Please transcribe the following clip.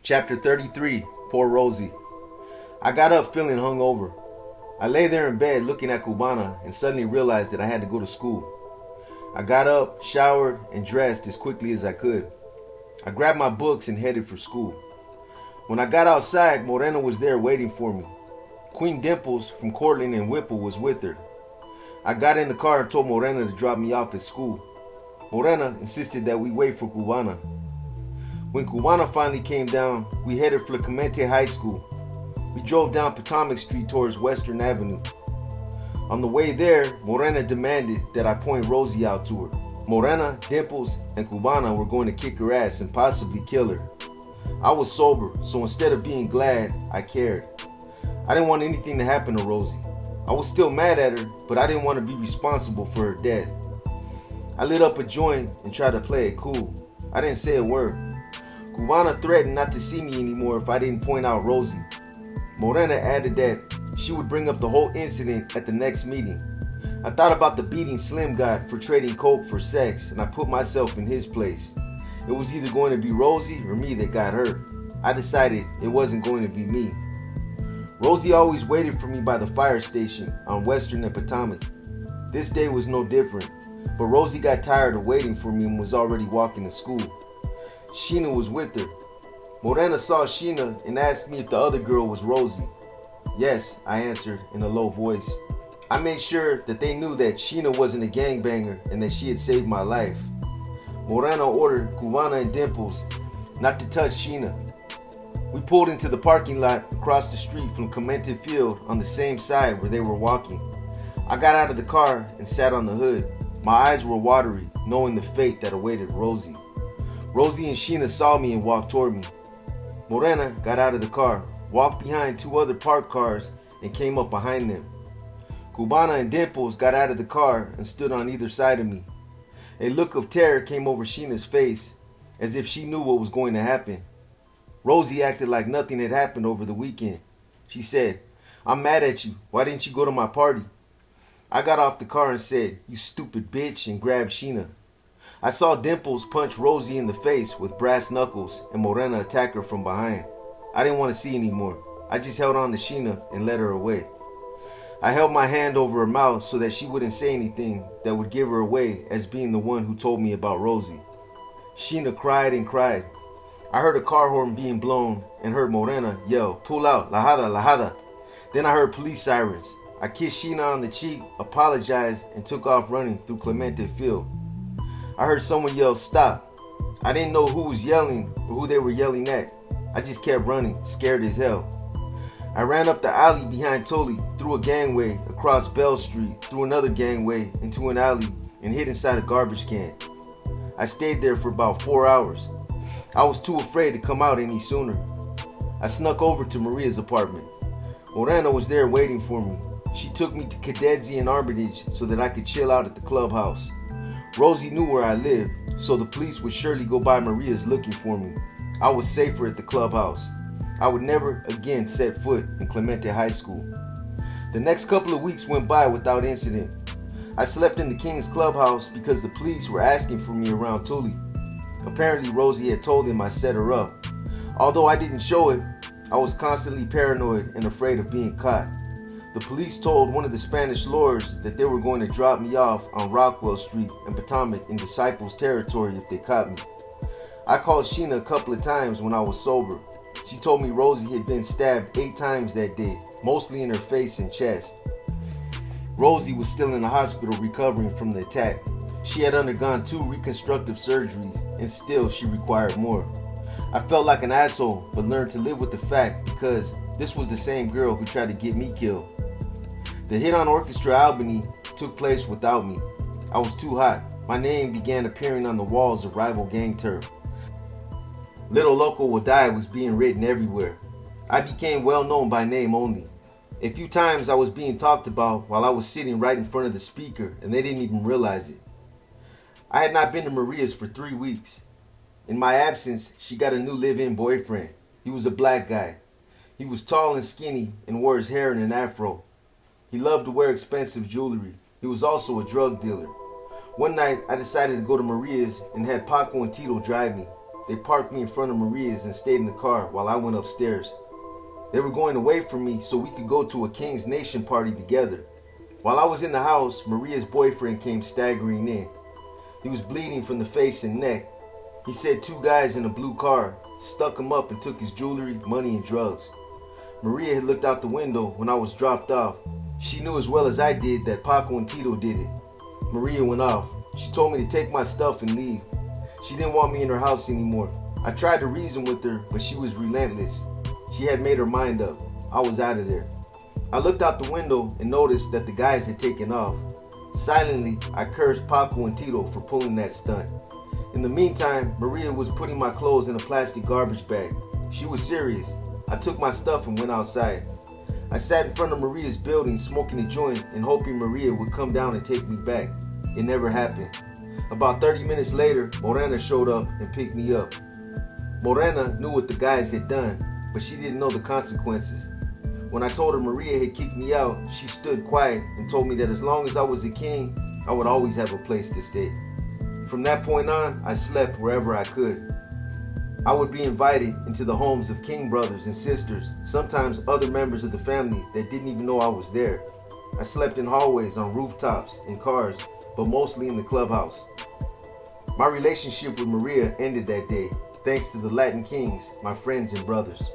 Chapter 33, Poor Rosie. I got up feeling hungover. I lay there in bed looking at Cubana and suddenly realized that I had to go to school. I got up, showered, and dressed as quickly as I could. I grabbed my books and headed for school. When I got outside, Morena was there waiting for me. Queen Dimples from Cortland and Whipple was with her. I got in the car and told Morena to drop me off at school. Morena insisted that we wait for Cubana. When Cubana finally came down, we headed for Clemente High School. We drove down Potomac Street towards Western Avenue. On the way there, Morena demanded that I point Rosie out to her. Morena, Dimples, and Cubana were going to kick her ass and possibly kill her. I was sober, so instead of being glad, I cared. I didn't want anything to happen to Rosie. I was still mad at her, but I didn't want to be responsible for her death. I lit up a joint and tried to play it cool. I didn't say a word. Cubana threatened not to see me anymore if I didn't point out Rosie. Morena added that she would bring up the whole incident at the next meeting. I thought about the beating Slim got for trading coke for sex, and I put myself in his place. It was either going to be Rosie or me that got hurt. I decided it wasn't going to be me. Rosie always waited for me by the fire station on Western and Potomac. This day was no different, but Rosie got tired of waiting for me and was already walking to school. Sheena was with her. Morena saw Sheena and asked me if the other girl was Rosie. Yes, I answered in a low voice. I made sure that they knew that Sheena wasn't a gangbanger and that she had saved my life. Morena ordered Cubana and Dimples not to touch Sheena. We pulled into the parking lot across the street from Clemente Field on the same side where they were walking. I got out of the car and sat on the hood. My eyes were watery, knowing the fate that awaited Rosie. Rosie and Sheena saw me and walked toward me. Morena got out of the car, walked behind two other parked cars, and came up behind them. Cubana and Dimples got out of the car and stood on either side of me. A look of terror came over Sheena's face, as if she knew what was going to happen. Rosie acted like nothing had happened over the weekend. She said, "I'm mad at you. Why didn't you go to my party?" I got off the car and said, "You stupid bitch," and grabbed Sheena. I saw Dimples punch Rosie in the face with brass knuckles and Morena attack her from behind. I didn't want to see anymore. I just held on to Sheena and led her away. I held my hand over her mouth so that she wouldn't say anything that would give her away as being the one who told me about Rosie. Sheena cried and cried. I heard a car horn being blown and heard Morena yell, "Pull out, Lajada, Lajada." Then I heard police sirens. I kissed Sheena on the cheek, apologized, and took off running through Clemente Field. I heard someone yell, "Stop." I didn't know who was yelling or who they were yelling at. I just kept running, scared as hell. I ran up the alley behind Tully, through a gangway, across Bell Street, through another gangway, into an alley, and hid inside a garbage can. I stayed there for about 4 hours. I was too afraid to come out any sooner. I snuck over to Maria's apartment. Morena was there waiting for me. She took me to Cadetsy and Armitage so that I could chill out at the clubhouse. Rosie knew where I lived, so the police would surely go by Maria's looking for me. I was safer at the clubhouse. I would never again set foot in Clemente High School. The next couple of weeks went by without incident. I slept in the King's clubhouse because the police were asking for me around Tully. Apparently Rosie had told him I set her up. Although I didn't show it, I was constantly paranoid and afraid of being caught. The police told one of the Spanish lawyers that they were going to drop me off on Rockwell Street and Potomac in Disciples territory if they caught me. I called Sheena a couple of times when I was sober. She told me Rosie had been stabbed 8 times that day, mostly in her face and chest. Rosie was still in the hospital recovering from the attack. She had undergone 2 reconstructive surgeries and still she required more. I felt like an asshole but learned to live with the fact because this was the same girl who tried to get me killed. The hit on Orchestra Albany took place without me. I was too hot. My name began appearing on the walls of rival gang turf. Little Loco Will Die was being written everywhere. I became well known by name only. A few times I was being talked about while I was sitting right in front of the speaker and they didn't even realize it. I had not been to Maria's for 3 weeks. In my absence, she got a new live-in boyfriend. He was a black guy. He was tall and skinny and wore his hair in an afro. He loved to wear expensive jewelry. He was also a drug dealer. One night, I decided to go to Maria's and had Paco and Tito drive me. they parked me in front of Maria's and stayed in the car while I went upstairs. They were going away from me so we could go to a King's Nation party together. While I was in the house, Maria's boyfriend came staggering in. He was bleeding from the face and neck. He said 2 guys in a blue car stuck him up and took his jewelry, money, and drugs. Maria had looked out the window when I was dropped off. She knew as well as I did that Paco and Tito did it. Maria went off. She told me to take my stuff and leave. She didn't want me in her house anymore. I tried to reason with her, but she was relentless. She had made her mind up. I was out of there. I looked out the window and noticed that the guys had taken off. Silently, I cursed Paco and Tito for pulling that stunt. In the meantime, Maria was putting my clothes in a plastic garbage bag. She was serious. I took my stuff and went outside. I sat in front of Maria's building smoking a joint and hoping Maria would come down and take me back. It never happened. About 30 minutes later, Morena showed up and picked me up. Morena knew what the guys had done, but she didn't know the consequences. When I told her Maria had kicked me out, she stood quiet and told me that as long as I was a king, I would always have a place to stay. From that point on, I slept wherever I could. I would be invited into the homes of king brothers and sisters, sometimes other members of the family that didn't even know I was there. I slept in hallways, on rooftops, in cars, but mostly in the clubhouse. My relationship with Maria ended that day, thanks to the Latin kings, my friends and brothers.